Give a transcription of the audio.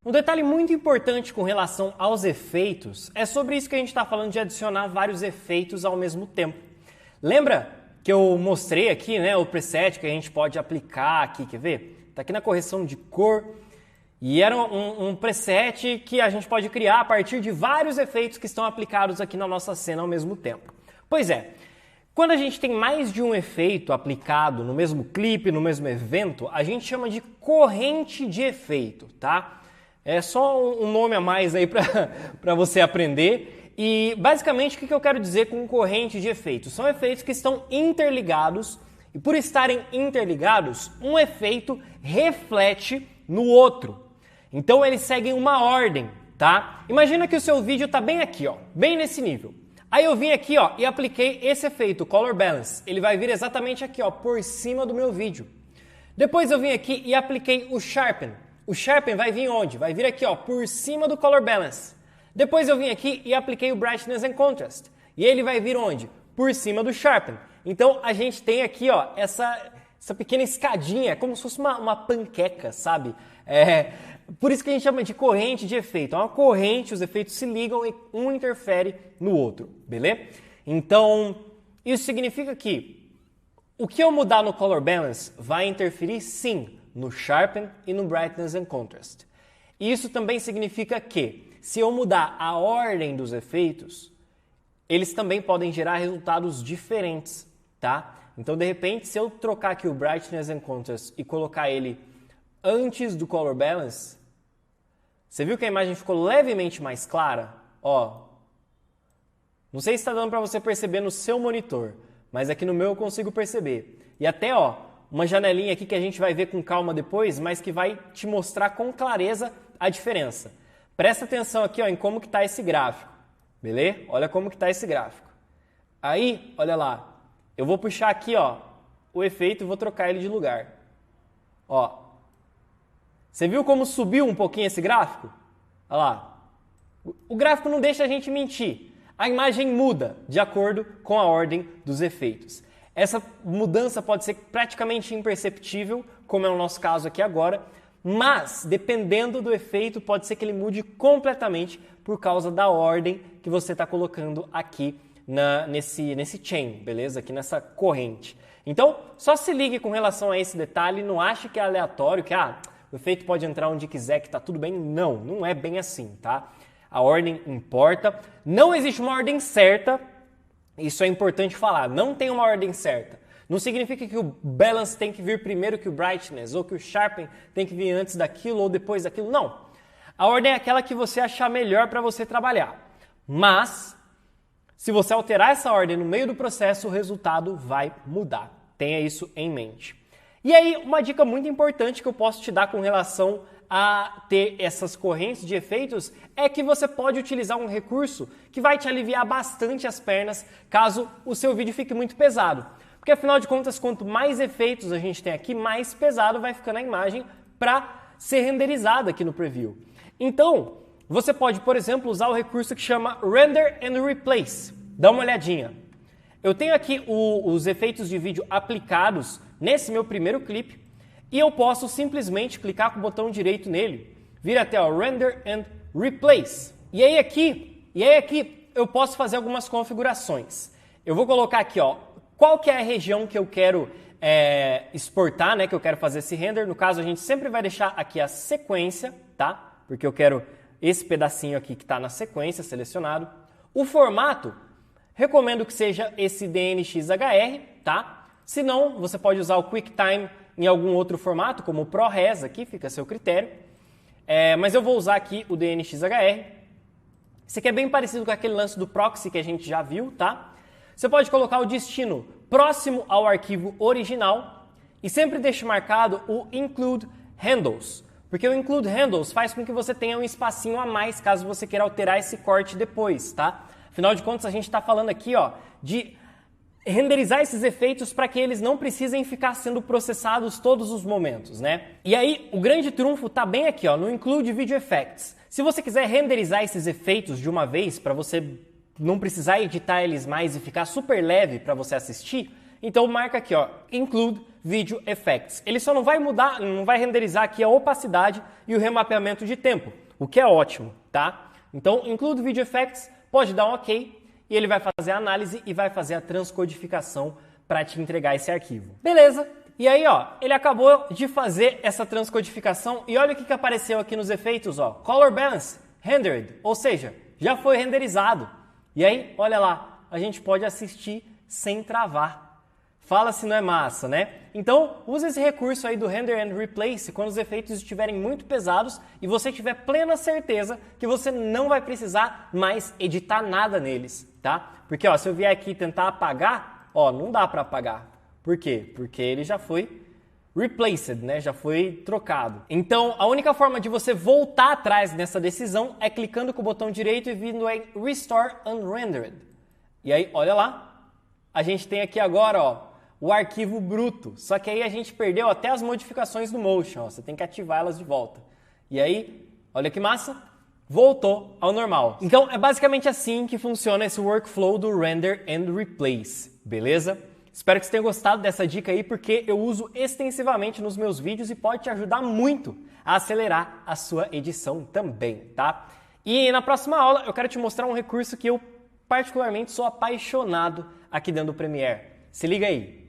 Um detalhe muito importante com relação aos efeitos é sobre isso que a gente está falando de adicionar vários efeitos ao mesmo tempo. Lembra que eu mostrei aqui, né, o preset que a gente pode aplicar aqui, quer ver? Está aqui na correção de cor e era um preset que a gente pode criar a partir de vários efeitos que estão aplicados aqui na nossa cena ao mesmo tempo. Pois é, quando a gente tem mais de um efeito aplicado no mesmo clipe, no mesmo evento, a gente chama de corrente de efeito, tá? É só um nome a mais aí para você aprender. E basicamente o que eu quero dizer com corrente de efeitos? São efeitos que estão interligados e por estarem interligados, um efeito reflete no outro. Então eles seguem uma ordem, tá? Imagina que o seu vídeo está bem aqui, ó, bem nesse nível. Aí eu vim aqui, ó, e apliquei esse efeito, Color Balance. Ele vai vir exatamente aqui, ó, por cima do meu vídeo. Depois eu vim aqui e apliquei o Sharpen. O Sharpen vai vir onde? Vai vir aqui, ó, por cima do Color Balance. Depois eu vim aqui e apliquei o Brightness and Contrast. E ele vai vir onde? Por cima do Sharpen. Então a gente tem aqui, ó, essa pequena escadinha, como se fosse uma panqueca, sabe? Por isso que a gente chama de corrente de efeito. É uma corrente, os efeitos se ligam e um interfere no outro, beleza? Então, isso significa que o que eu mudar no Color Balance vai interferir sim no Sharpen e no Brightness and Contrast. Isso também significa que, se eu mudar a ordem dos efeitos, eles também podem gerar resultados diferentes, tá? Então, de repente, se eu trocar aqui o Brightness and Contrast e colocar ele antes do Color Balance, você viu que a imagem ficou levemente mais clara? Ó, não sei se está dando para você perceber no seu monitor, mas aqui no meu eu consigo perceber. E até, ó, uma janelinha aqui que a gente vai ver com calma depois, mas que vai te mostrar com clareza a diferença. Presta atenção aqui, ó, em como que está esse gráfico, beleza? Olha como que está esse gráfico. Aí, olha lá, eu vou puxar aqui, ó, o efeito e vou trocar ele de lugar. Ó, você viu como subiu um pouquinho esse gráfico? Olha lá. O gráfico não deixa a gente mentir. A imagem muda de acordo com a ordem dos efeitos. Essa mudança pode ser praticamente imperceptível, como é o nosso caso aqui agora, mas, dependendo do efeito, pode ser que ele mude completamente por causa da ordem que você está colocando aqui nesse chain, beleza? Aqui nessa corrente. Então, só se ligue com relação a esse detalhe, não ache que é aleatório, que o efeito pode entrar onde quiser, que está tudo bem. Não, não é bem assim, tá? A ordem importa. Não existe uma ordem certa. Isso é importante falar, não tem uma ordem certa. Não significa que o Balance tem que vir primeiro que o Brightness, ou que o Sharpen tem que vir antes daquilo ou depois daquilo, não. A ordem é aquela que você achar melhor para você trabalhar. Mas, se você alterar essa ordem no meio do processo, o resultado vai mudar. Tenha isso em mente. E aí, uma dica muito importante que eu posso te dar com relação a ter essas correntes de efeitos é que você pode utilizar um recurso que vai te aliviar bastante as pernas caso o seu vídeo fique muito pesado. Porque afinal de contas, quanto mais efeitos a gente tem aqui, mais pesado vai ficando a imagem para ser renderizada aqui no preview. Então, você pode, por exemplo, usar o recurso que chama Render and Replace. Dá uma olhadinha. Eu tenho aqui os efeitos de vídeo aplicados nesse meu primeiro clipe. E eu posso simplesmente clicar com o botão direito nele, vir até o Render and Replace. E aí aqui eu posso fazer algumas configurações. Eu vou colocar aqui, ó, qual que é a região que eu quero exportar, né, que eu quero fazer esse render. No caso, a gente sempre vai deixar aqui a sequência, tá? Porque eu quero esse pedacinho aqui que está na sequência selecionado. O formato, recomendo que seja esse DNxHR, tá? Se não, você pode usar o QuickTime em algum outro formato, como o ProRes aqui, fica a seu critério. Mas eu vou usar aqui o DNxHR. Esse aqui é bem parecido com aquele lance do proxy que a gente já viu, tá? Você pode colocar o destino próximo ao arquivo original e sempre deixe marcado o Include Handles, porque o Include Handles faz com que você tenha um espacinho a mais caso você queira alterar esse corte depois, tá? Afinal de contas, a gente está falando aqui, ó, de renderizar esses efeitos para que eles não precisem ficar sendo processados todos os momentos, né? E aí, o grande trunfo tá bem aqui, ó, no Include Video Effects. Se você quiser renderizar esses efeitos de uma vez, para você não precisar editar eles mais e ficar super leve para você assistir, então marca aqui, ó, Include Video Effects. Ele só não vai mudar, não vai renderizar aqui a opacidade e o remapeamento de tempo, o que é ótimo, tá? Então, Include Video Effects, pode dar um OK e ele vai fazer a análise e vai fazer a transcodificação para te entregar esse arquivo. Beleza? E aí, ó, ele acabou de fazer essa transcodificação e olha o que apareceu aqui nos efeitos, ó. Color Balance, Rendered, ou seja, já foi renderizado. E aí, olha lá, a gente pode assistir sem travar. Fala se não é massa, né? Então, use esse recurso aí do Render and Replace quando os efeitos estiverem muito pesados e você tiver plena certeza que você não vai precisar mais editar nada neles, tá? Porque, ó, se eu vier aqui tentar apagar, ó, não dá para apagar. Por quê? Porque ele já foi replaced, né? Já foi trocado. Então, a única forma de você voltar atrás nessa decisão é clicando com o botão direito e vindo em Restore Unrendered. E aí, olha lá, a gente tem aqui agora, ó, o arquivo bruto. Só que aí a gente perdeu até as modificações do Motion, ó, você tem que ativar elas de volta. E aí, olha que massa, voltou ao normal. Então, é basicamente assim que funciona esse workflow do Render and Replace, beleza? Espero que você tenha gostado dessa dica aí, porque eu uso extensivamente nos meus vídeos e pode te ajudar muito a acelerar a sua edição também, tá? E na próxima aula eu quero te mostrar um recurso que eu particularmente sou apaixonado aqui dentro do Premiere. Se liga aí!